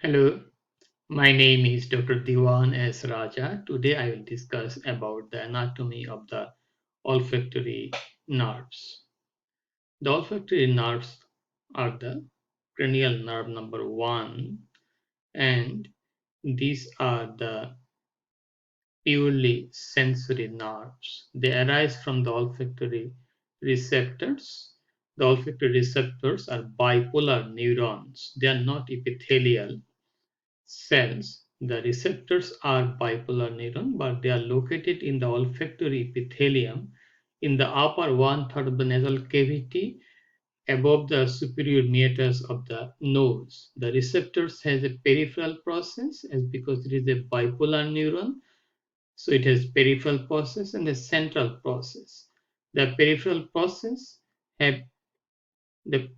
Hello, my name is Dr. Dewan S. Raja. Today I will discuss about the anatomy of the olfactory nerves. The olfactory nerves are the cranial nerve number 1, and these are the purely sensory nerves. They arise from the olfactory receptors. The olfactory receptors are bipolar neurons. They are not epithelial cells. The receptors are bipolar neuron, but they are located in the olfactory epithelium in the upper one-third of the nasal cavity above the superior meatus of the nose. The receptors has a peripheral process as because it is a bipolar neuron, so it has peripheral process and a central process. The peripheral process have the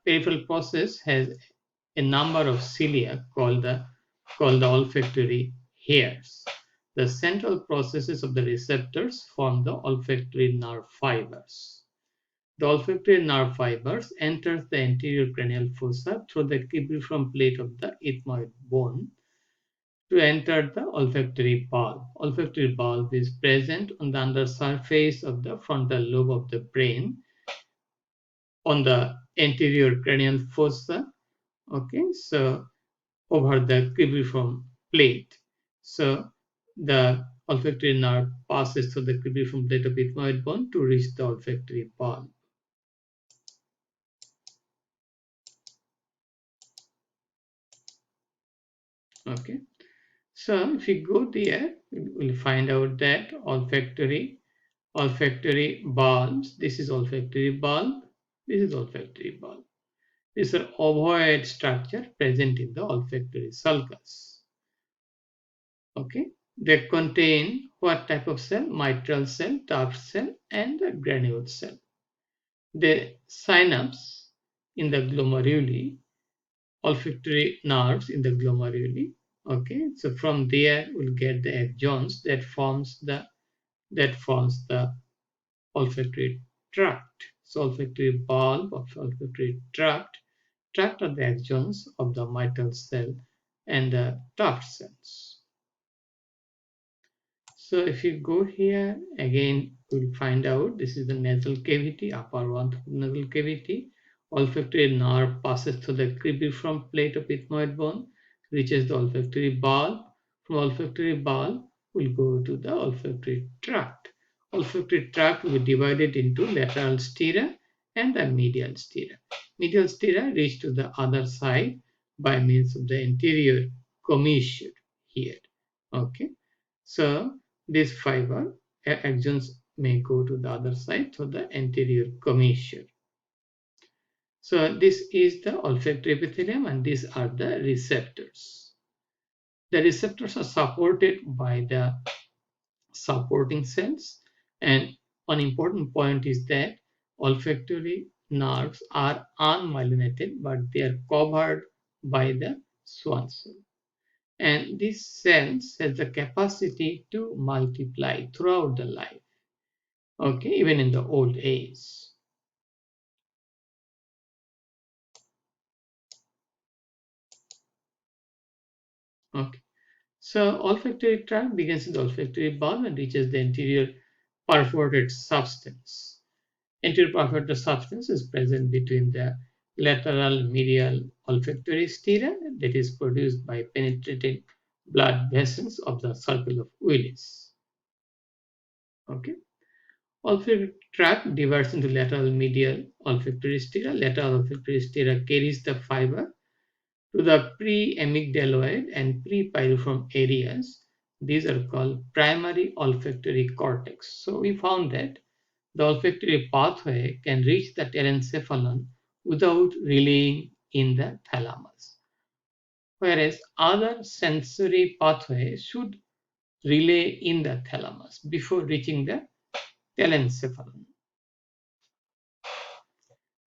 peripheral process has a number of cilia called the olfactory hairs. The central processes of the receptors form the olfactory nerve fibers. The olfactory nerve fibers enters the anterior cranial fossa through the cribriform plate of the ethmoid bone to enter the olfactory bulb. Olfactory bulb is present on the undersurface of the frontal lobe of the brain on the anterior cranial fossa. Okay, so over the cribriform plate. So the olfactory nerve passes through the cribriform plate of ethmoid bone to reach the olfactory bulb. Okay, so if you go there, we'll find out that olfactory bulbs. This is olfactory bulb. This is olfactory bulb. These are ovoid structure present in the olfactory sulcus. Okay, they contain what type of cell? Mitral cell, tuft cell, and the granule cell. The synapse in the glomeruli, olfactory nerves in the glomeruli. Okay, so from there we'll get the axons that forms the olfactory tract. So olfactory bulb of olfactory tract are the axons of the mitral cell and the tuft cells. So if you go here again, we'll find out this is the nasal cavity, upper one nasal cavity. Olfactory nerve passes through the cribriform plate of ethmoid bone, reaches the olfactory bulb. From olfactory bulb, we'll go to the olfactory tract. Olfactory tract will be divided into lateral striae and the medial striae. Medial striae reach to the other side by means of the anterior commissure here. Okay, so this fiber axons may go to the other side through the anterior commissure. So this is the olfactory epithelium and these are the receptors. The receptors are supported by the supporting cells, and one important point is that olfactory nerves are unmyelinated but they are covered by the Schwann cell. And these cells have the capacity to multiply throughout the life, okay, even in the old age. Okay, so olfactory tract begins in the olfactory bulb and reaches the anterior perforated substance. Anterior perforated substance is present between the lateral medial olfactory striae that is produced by penetrating blood vessels of the circle of Willis. Okay. Olfactory tract divides into lateral medial olfactory striae. Lateral olfactory striae carries the fiber to the pre-amygdaloid and pre-pyriform areas. These are called primary olfactory cortex. So we found that the olfactory pathway can reach the telencephalon without relaying in the thalamus, whereas other sensory pathways should relay in the thalamus before reaching the telencephalon.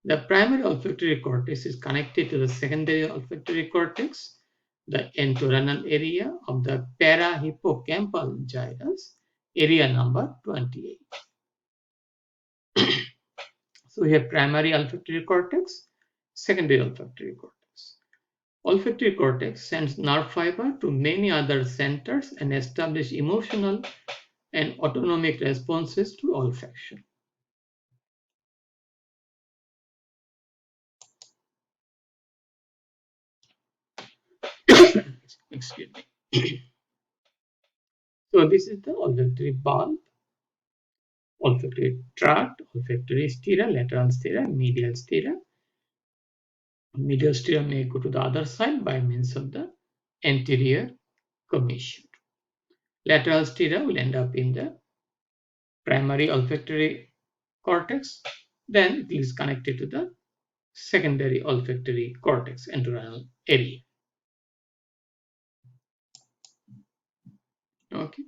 The primary olfactory cortex is connected to the secondary olfactory cortex, the entorhinal area of the parahippocampal gyrus, area number 28. So we have primary olfactory cortex, secondary olfactory cortex. Olfactory cortex sends nerve fiber to many other centers and establish emotional and autonomic responses to olfaction. Excuse me. So this is the olfactory bulb, olfactory tract, olfactory stira, lateral stira, medial stira. Medial stira may go to the other side by means of the anterior commissure. Lateral stira will end up in the primary olfactory cortex. Then it is connected to the secondary olfactory cortex, entorhinal area. Okay.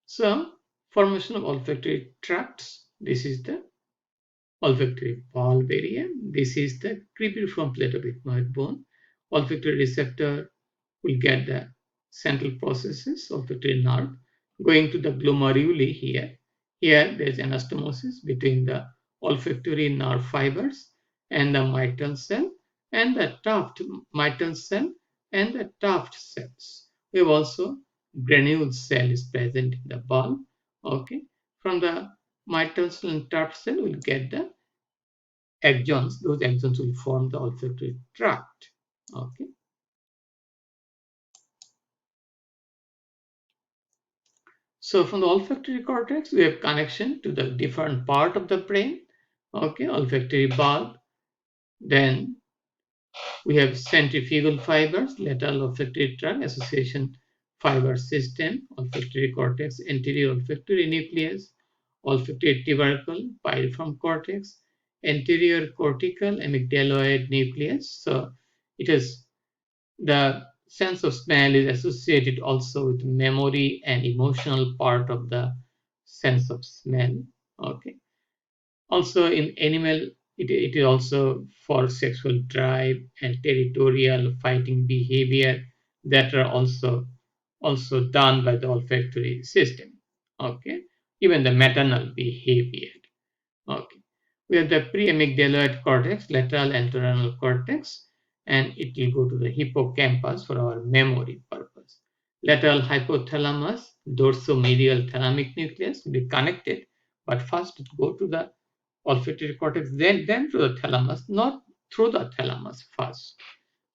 So formation of olfactory tracts. This is the olfactory bulb area. This is the cribriform plate of ethmoid bone. Olfactory receptor will get the central processes olfactory nerve going to the glomeruli here. Here there is anastomosis between the olfactory nerve fibers and the mitral cell and the tuft mitral cell and the tuft cells. We have also granule cell is present in the bulb. Okay, from the mitral cell and tuft cell we will get the axons. Those axons will form the olfactory tract. Okay. So from the olfactory cortex, we have connection to the different part of the brain. Okay, olfactory bulb. Then we have centrifugal fibers, lateral olfactory tract, association fiber system, olfactory cortex, anterior olfactory nucleus, olfactory tubercle, piriform cortex, anterior cortical amygdaloid nucleus. So it is the sense of smell is associated also with memory and emotional part of the sense of smell. Okay. Also in animal, it is also for sexual drive and territorial fighting behavior that are also done by the olfactory system. Okay. Even the maternal behavior. Okay. We have the preamygdaloid cortex, lateral entorhinal cortex, and it will go to the hippocampus for our memory purpose. Lateral hypothalamus, dorsomedial thalamic nucleus will be connected, but first it go to the olfactory cortex, then to the thalamus, not through the thalamus first.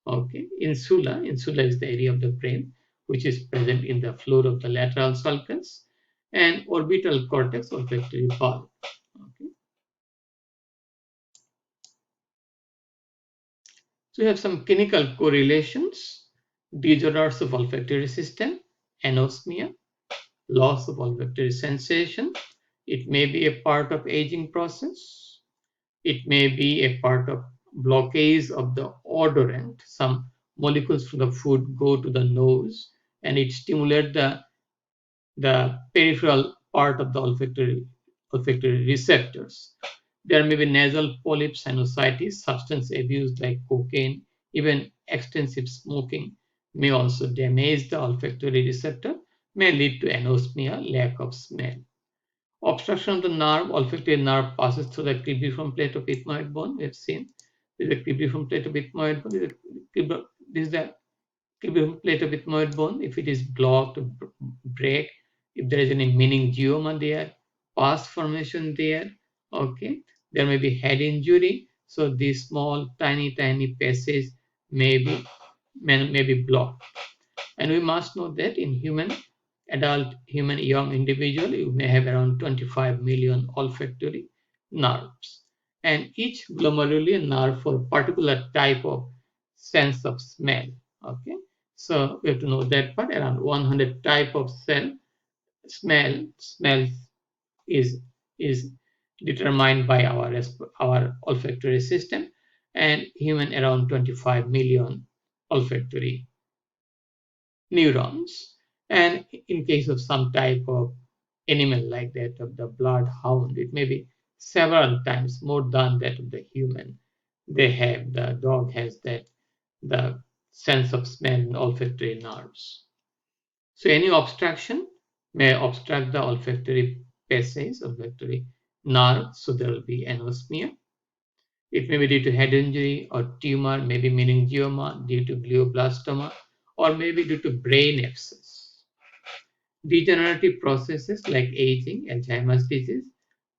Okay, insula is the area of the brain which is present in the floor of the lateral sulcus, and orbital cortex, olfactory bulb. Okay. So we have some clinical correlations, disorders of olfactory system, anosmia, loss of olfactory sensation. It may be a part of aging process. It may be a part of blockage of the odorant. Some molecules from the food go to the nose and it stimulates the peripheral part of the olfactory receptors. There may be nasal polyps, sinusitis, substance abuse like cocaine, even extensive smoking may also damage the olfactory receptor, may lead to anosmia, lack of smell. Obstruction of the nerve, olfactory nerve passes through the cribriform plate of ethmoid bone. We have seen this is the cribriform plate of ethmoid bone. This is the plate of ethmoid bone. If it is blocked, break, if there is any meningioma there, pus formation there, okay, there may be head injury. So these small, tiny passage may be blocked. And we must know that in human young individual, you may have around 25 million olfactory nerves. And each glomerular nerve for a particular type of sense of smell. Okay. So we have to know that part around 100 type of smells is determined by our olfactory system, and human around 25 million olfactory neurons. And in case of some type of animal like that of the bloodhound, it may be several times more than that of the human. The dog has the sense of smell and olfactory nerves. So any obstruction may obstruct the olfactory passage, olfactory nerve, so there will be anosmia. It may be due to head injury or tumor, maybe meningioma due to glioblastoma, or maybe due to brain abscess. Degenerative processes like aging, Alzheimer's disease,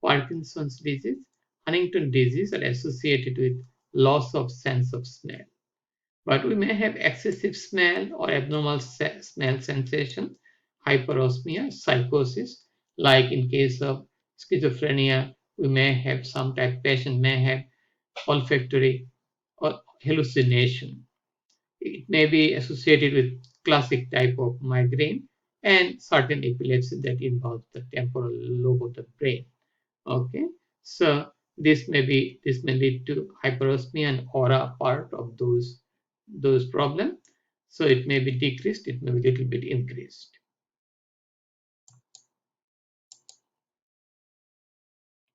Parkinson's disease, Huntington disease are associated with loss of sense of smell. But we may have excessive smell or abnormal smell sensation, hyperosmia, psychosis, like in case of schizophrenia, we may have some type patient may have olfactory or hallucination. It may be associated with classic type of migraine and certain epilepsy that involves the temporal lobe of the brain. Okay, so this may lead to hyperosmia and aura part of those problems. So it may be decreased, it may be little bit increased.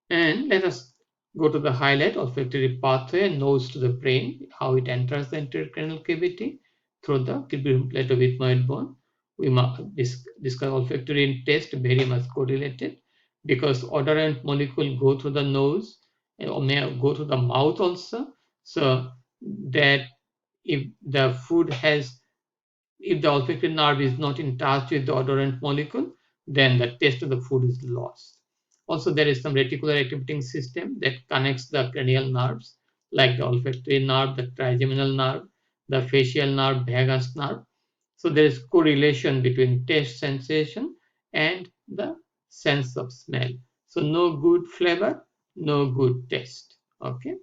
And let us go to the highlight olfactory pathway, nose to the brain, how it enters the intracranial cavity through the Cribriform plate of ethmoid bone. We must discuss olfactory and taste very much correlated because odorant molecule go through the nose or may go through the mouth also. So that if the food has if the olfactory nerve is not in touch with the odorant molecule, then the taste of the food is lost. Also, there is some reticular activating system that connects the cranial nerves, like the olfactory nerve, the trigeminal nerve, the facial nerve, vagus nerve. So there is correlation between taste sensation and the sense of smell. So no good flavor, no good taste. Okay.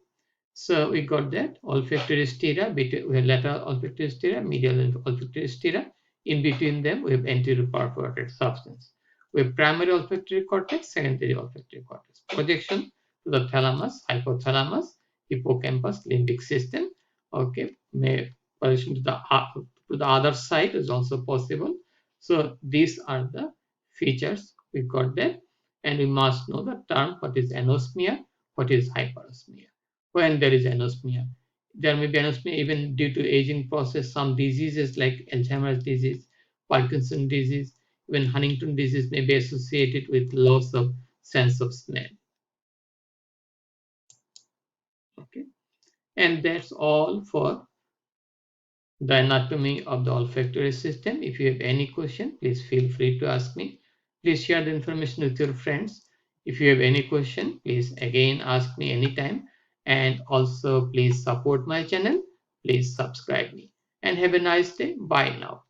So we got that olfactory striae, we have lateral olfactory striae, medial olfactory striae. In between them, we have anterior perforated substance. We have primary olfactory cortex, secondary olfactory cortex. Projection to the thalamus, hypothalamus, hippocampus, limbic system. Okay, may projection to the other side is also possible. So these are the features we got there, and we must know the term what is anosmia, what is hyperosmia. When there is anosmia, there may be anosmia even due to aging process. Some diseases like Alzheimer's disease, Parkinson's disease, even Huntington disease may be associated with loss of sense of smell. Okay, and that's all for the anatomy of the olfactory system. If you have any question, please feel free to ask me. Please share the information with your friends. If you have any question, please again ask me anytime. And also please support my channel. Please subscribe me. And have a nice day. Bye now.